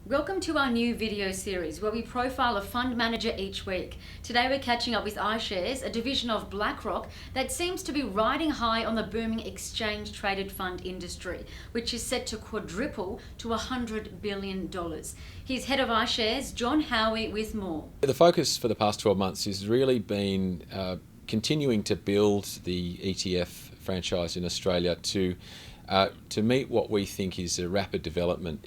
Welcome to our new video series where we profile a fund manager each week. Today we're catching up with iShares, a division of BlackRock that seems to be riding high on the booming exchange-traded fund industry, which is set to quadruple to $100 billion. Here's head of iShares, Jon Howie, with more. The focus for the past 12 months has really been continuing to build the ETF franchise in Australia to meet what we think is a rapid development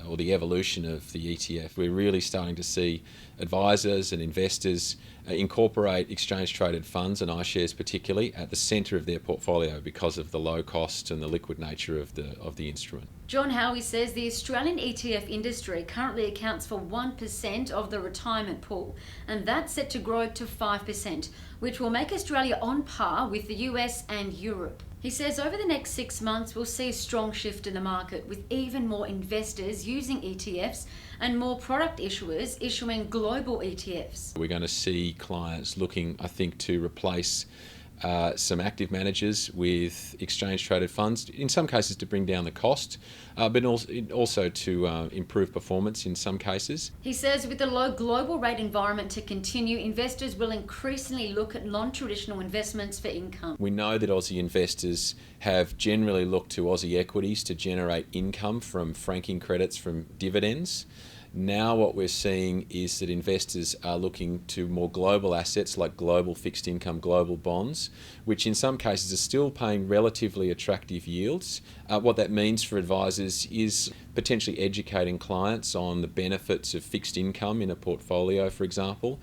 or the evolution of the ETF. We're really starting to see advisors and investors incorporate exchange-traded funds, and iShares particularly, at the centre of their portfolio because of the low cost and the liquid nature of the instrument. Jon Howie says the Australian ETF industry currently accounts for 1% of the retirement pool, and that's set to grow to 5%, which will make Australia on par with the US and Europe. He says over the next 6 months we'll see a strong shift in the market, with even more investors using ETFs and more product issuers issuing global ETFs. We're going to see clients looking, I think, to replace some active managers with exchange-traded funds, in some cases to bring down the cost, but also to improve performance in some cases. He says with the low global rate environment to continue, investors will increasingly look at non-traditional investments for income. We know that Aussie investors have generally looked to Aussie equities to generate income from franking credits from dividends. Now what we're seeing is that investors are looking to more global assets like global fixed income, global bonds, which in some cases are still paying relatively attractive yields. What that means for advisors is potentially educating clients on the benefits of fixed income in a portfolio, for example,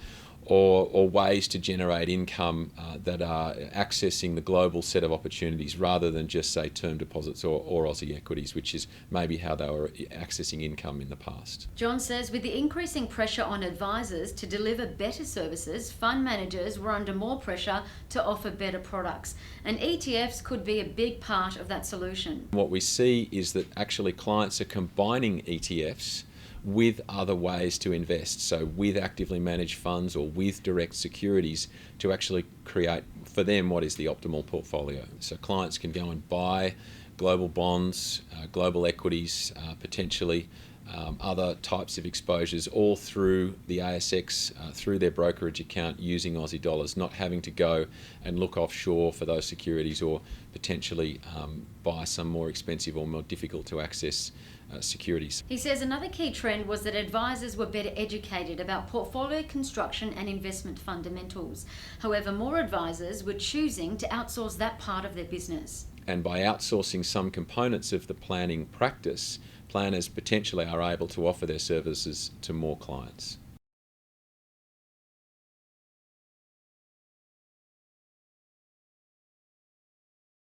or ways to generate income that are accessing the global set of opportunities rather than just, say, term deposits or Aussie equities, which is maybe how they were accessing income in the past. Jon says with the increasing pressure on advisors to deliver better services, fund managers were under more pressure to offer better products, and ETFs could be a big part of that solution. What we see is that actually clients are combining ETFs with other ways to invest, so with actively managed funds or with direct securities to actually create for them what is the optimal portfolio. So clients can go and buy global bonds, global equities, potentially other types of exposures, all through the ASX, through their brokerage account using Aussie dollars, not having to go and look offshore for those securities or potentially buy some more expensive or more difficult to access securities. He says another key trend was that advisors were better educated about portfolio construction and investment fundamentals. However, more advisors were choosing to outsource that part of their business. And by outsourcing some components of the planning practice, planners potentially are able to offer their services to more clients.